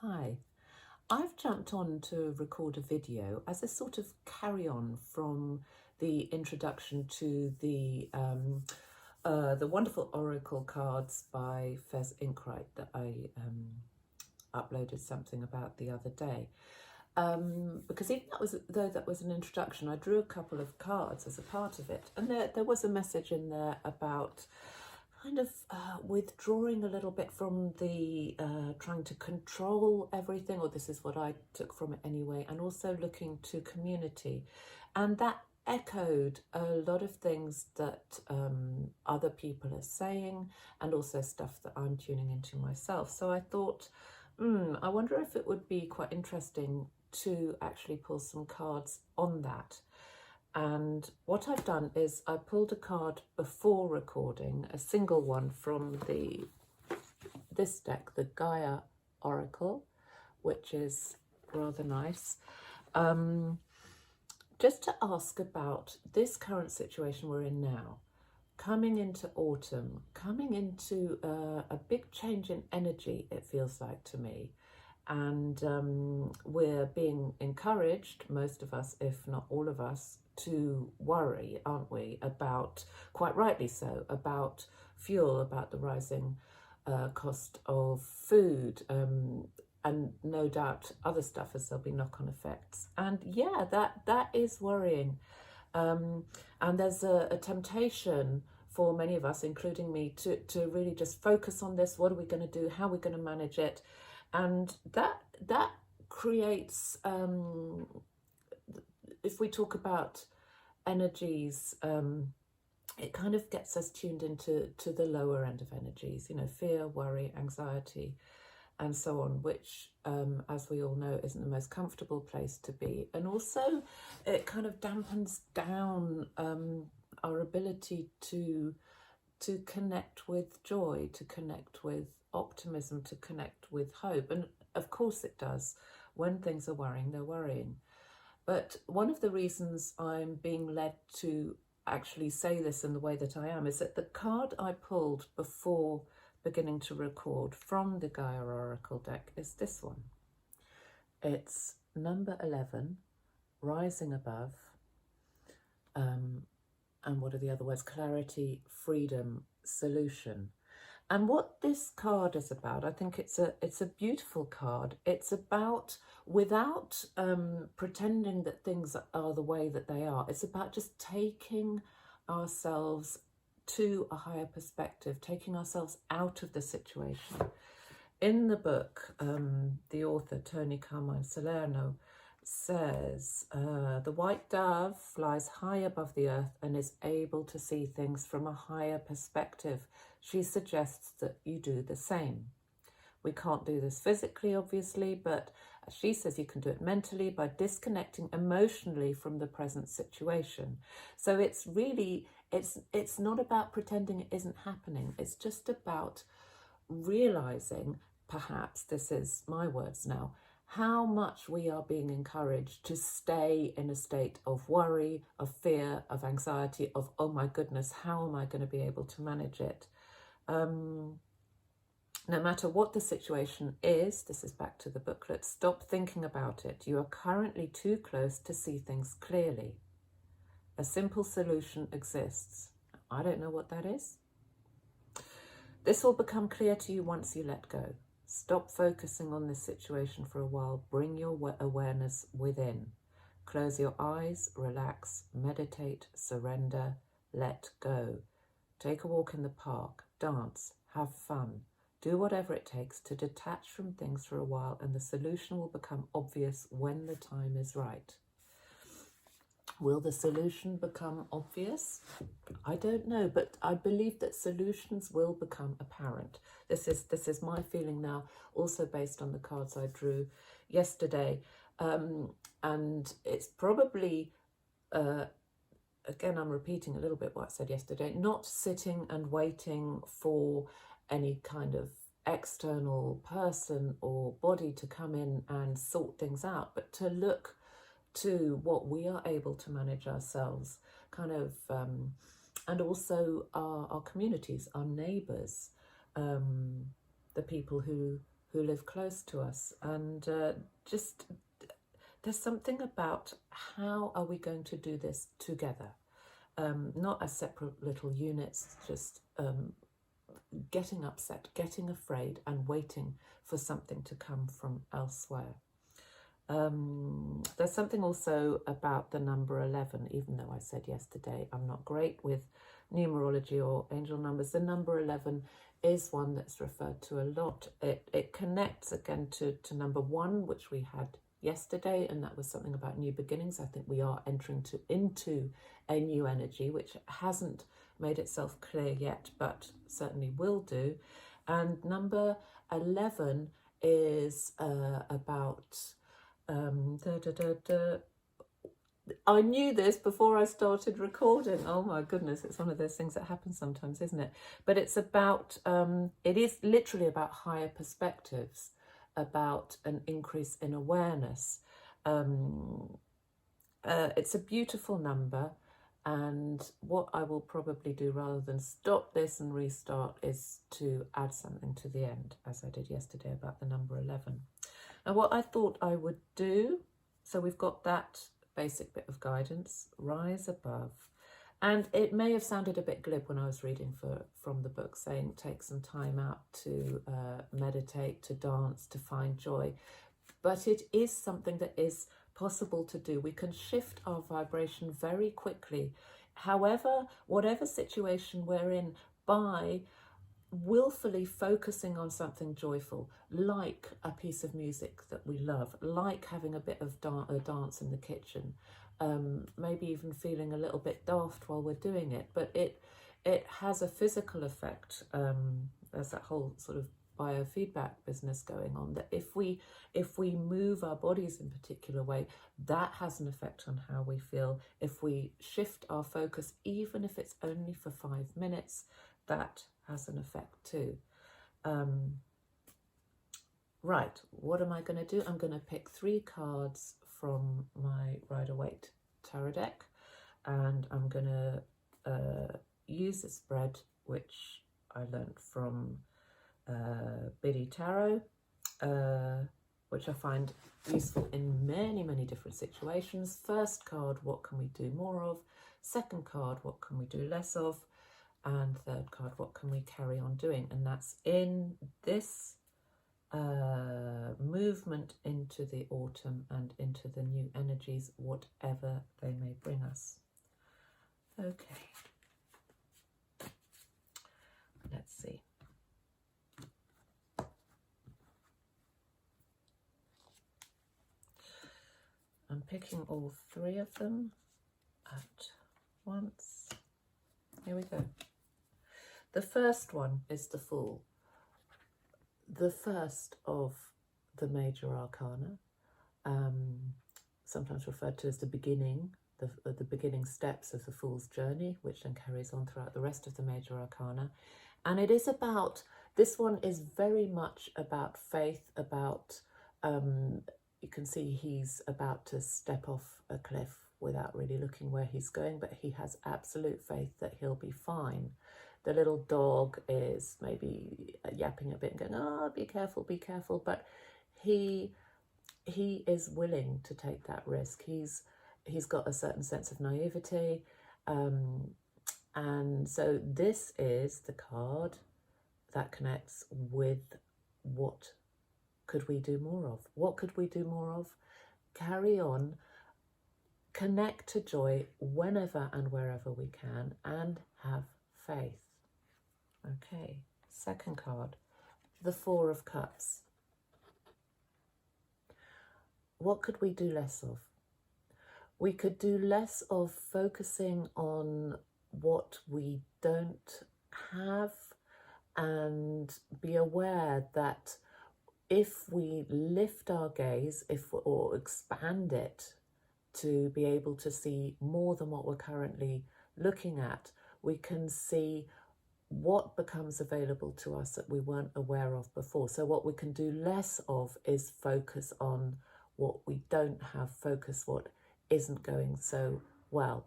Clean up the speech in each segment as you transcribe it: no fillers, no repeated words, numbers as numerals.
Hi, I've jumped on to record a video as a sort of carry-on from the introduction to the wonderful oracle cards by Fez Inkwright that I uploaded something about the other day. Because even though that was an introduction, I drew a couple of cards as a part of it, and there was a message in there about kind of withdrawing a little bit from the trying to control everything, or this is what I took from it anyway, and also looking to community. And that echoed a lot of things that other people are saying, and also stuff that I'm tuning into myself. So I thought, I wonder if it would be quite interesting to actually pull some cards on that. And what I've done is I pulled a card before recording, a single one from this deck, the Gaia Oracle, which is rather nice, just to ask about this current situation we're in now, coming into autumn, coming into a big change in energy, it feels like to me. And we're being encouraged, most of us, if not all of us, to worry, aren't we, about, quite rightly so, about fuel, about the rising cost of food, and no doubt other stuff, as there'll be knock-on effects. And yeah, that is worrying. And there's a temptation for many of us, including me, to really just focus on this. What are we going to do? How are we going to manage it? And that creates, if we talk about energies, it kind of gets us tuned into the lower end of energies, you know, fear, worry, anxiety, and so on, which, as we all know, isn't the most comfortable place to be. And also it kind of dampens down our ability to connect with joy, to connect with optimism, to connect with hope. And of course it does. When things are worrying, they're worrying. But one of the reasons I'm being led to actually say this in the way that I am is that the card I pulled before beginning to record from the Gaia Oracle deck is this one. It's number 11, rising above, and what are the other words? Clarity, freedom, solution. And what this card is about, I think it's a beautiful card. It's about, without pretending that things are the way that they are, it's about just taking ourselves to a higher perspective, taking ourselves out of the situation. In the book, the author, Toni Carmine Salerno, says, the white dove flies high above the earth and is able to see things from a higher perspective. She suggests that you do the same. We can't do this physically, obviously, but as she says, you can do it mentally by disconnecting emotionally from the present situation. So it's really, it's not about pretending it isn't happening. It's just about realizing, perhaps, this is my words now, how much we are being encouraged to stay in a state of worry, of fear, of anxiety, of, oh my goodness, how am I going to be able to manage it? No matter what the situation is, this is back to the booklet, stop thinking about it. You are currently too close to see things clearly. A simple solution exists. I don't know what that is. This will become clear to you once you let go. Stop focusing on this situation for a while. Bring your awareness within. Close your eyes, relax, meditate, surrender, let go. Take a walk in the park, dance, have fun. Do whatever it takes to detach from things for a while, and the solution will become obvious when the time is right. Will the solution become obvious? I don't know, but I believe that solutions will become apparent. This is my feeling now, also based on the cards I drew yesterday. And it's probably, again, I'm repeating a little bit what I said yesterday, not sitting and waiting for any kind of external person or body to come in and sort things out, but to look to what we are able to manage ourselves, kind of, and also our communities, our neighbours, the people who who live close to us. And just there's something about how are we going to do this together, not as separate little units, just getting upset, getting afraid, and waiting for something to come from elsewhere. There's something also about the number 11, even though I said yesterday I'm not great with numerology or angel numbers. The number 11 is one that's referred to a lot. It connects again to number 1, which we had yesterday, and that was something about new beginnings. I think we are entering into a new energy, which hasn't made itself clear yet, but certainly will do. And number 11 is about... I knew this before I started recording. Oh my goodness, it's one of those things that happens sometimes, isn't it? But it's about, it is literally about higher perspectives, about an increase in awareness. It's a beautiful number, and what I will probably do rather than stop this and restart is to add something to the end, as I did yesterday about the number 11. And what I thought I would do, so we've got that basic bit of guidance, rise above. And it may have sounded a bit glib when I was reading from the book, saying take some time out to meditate, to dance, to find joy. But it is something that is possible to do. We can shift our vibration very quickly, however, whatever situation we're in, by willfully focusing on something joyful, like a piece of music that we love, like having a bit of a dance in the kitchen, maybe even feeling a little bit daft while we're doing it, but it has a physical effect. There's that whole sort of biofeedback business going on, that if we move our bodies in a particular way, that has an effect on how we feel. If we shift our focus, even if it's only for 5 minutes, that has an effect too. Right, what am I going to do? I'm going to pick 3 cards from my Rider-Waite tarot deck, and I'm going to use this spread, which I learned from Biddy Tarot, which I find useful in many, many different situations. First card, what can we do more of? Second card, what can we do less of? And third card, what can we carry on doing? And that's in this movement into the autumn and into the new energies, whatever they may bring us. Okay, let's see. I'm picking all 3 of them at once. Here we go. The first one is the Fool, the first of the major arcana, sometimes referred to as the beginning, the beginning steps of the Fool's journey, which then carries on throughout the rest of the major arcana. And it is about, this one is very much about faith, about, you can see he's about to step off a cliff without really looking where he's going, but he has absolute faith that he'll be fine. The little dog is maybe yapping a bit and going, oh, be careful, but he is willing to take that risk. He's got a certain sense of naivety, and so this is the card that connects with what could we do more of? What could we do more of? Carry on, connect to joy whenever and wherever we can, and have faith. Okay, second card, the 4 of Cups. What could we do less of? We could do less of focusing on what we don't have, and be aware that if we lift our gaze, or expand it to be able to see more than what we're currently looking at, we can see what becomes available to us that we weren't aware of before. So what we can do less of is focus on what we don't have, focus what isn't going so well.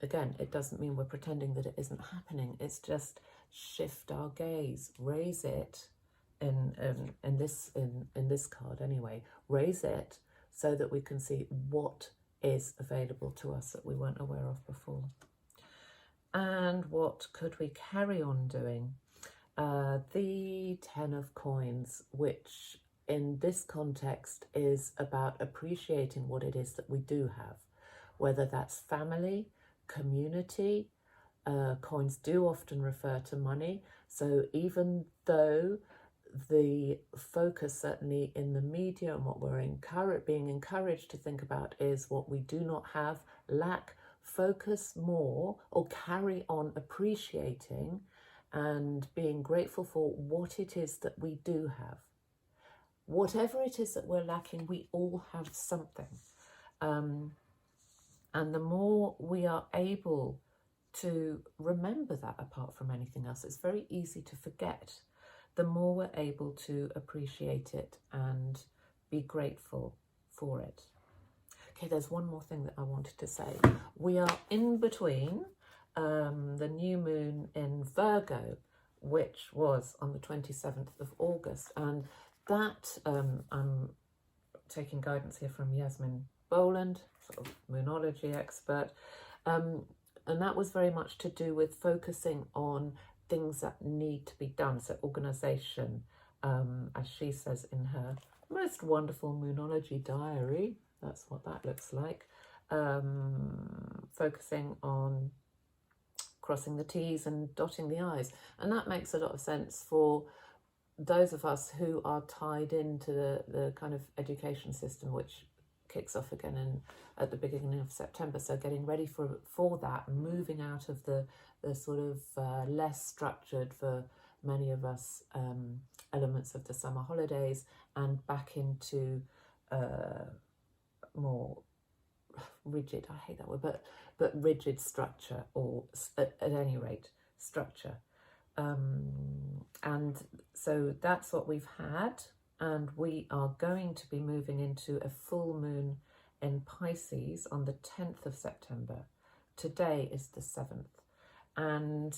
Again, it doesn't mean we're pretending that it isn't happening. It's just shift our gaze, raise it, in this card anyway. Raise it so that we can see what is available to us that we weren't aware of before. And what could we carry on doing? The 10 of coins, which in this context is about appreciating what it is that we do have, whether that's family, community. Coins do often refer to money, so even though the focus certainly in the media and what we're being encouraged to think about is what we do not have, lack, focus more or carry on appreciating and being grateful for what it is that we do have. Whatever it is that we're lacking, we all have something. And the more we are able to remember that, apart from anything else, it's very easy to forget. The more we're able to appreciate it and be grateful for it. Okay, there's one more thing that I wanted to say. We are in between the new moon in Virgo, which was on the 27th of August. And that, I'm taking guidance here from Yasmin Boland, sort of moonology expert. And that was very much to do with focusing on things that need to be done. So organisation, as she says in her most wonderful moonology diary, that's what that looks like. Focusing on crossing the T's and dotting the I's. And that makes a lot of sense for those of us who are tied into the kind of education system, which kicks off again at the beginning of September. So getting ready for that, moving out of the sort of less structured, for many of us, elements of the summer holidays, and back into more rigid, I hate that word, but rigid structure, or at any rate, structure. And so that's what we've had. And we are going to be moving into a full moon in Pisces on the 10th of September. Today is the 7th. And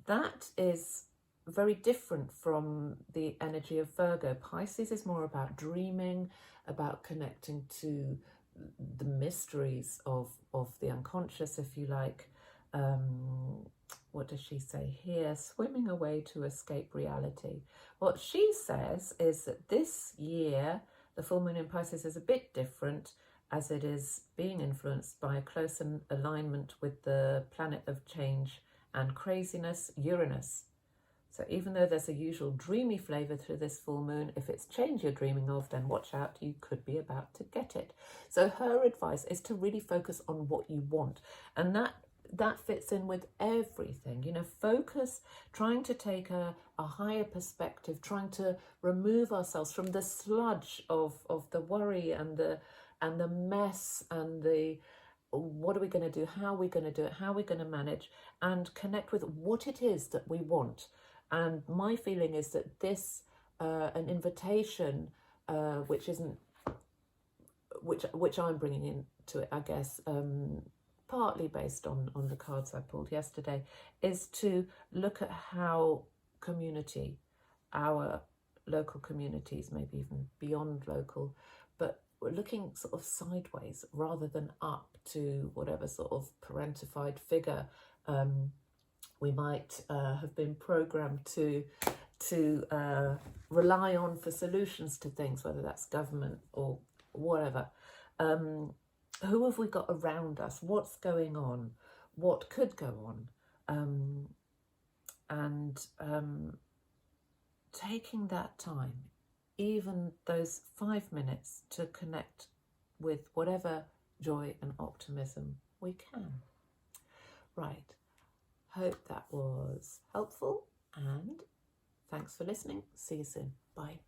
that is very different from the energy of Virgo. Pisces is more about dreaming, about connecting to the mysteries of the unconscious, if you like. What does she say here? Swimming away to escape reality. What she says is that this year, the full moon in Pisces is a bit different, as it is being influenced by a close alignment with the planet of change and craziness, Uranus. So even though there's a usual dreamy flavour through this full moon, if it's change you're dreaming of, then watch out, you could be about to get it. So her advice is to really focus on what you want. And that fits in with everything, you know, focus, trying to take a higher perspective, trying to remove ourselves from the sludge of the worry and the mess and the what are we going to do, how are we going to do it, how are we going to manage, and connect with what it is that we want. And my feeling is that this an invitation which I'm bringing into it, I guess, partly based on the cards I pulled yesterday, is to look at how community, our local communities, maybe even beyond local, but we're looking sort of sideways rather than up to whatever sort of parentified figure we might have been programmed to rely on for solutions to things, whether that's government or whatever. Who have we got around us? What's going on? What could go on? And taking that time, even those 5 minutes, to connect with whatever joy and optimism we can. Right. Hope that was helpful, and thanks for listening. See you soon. Bye.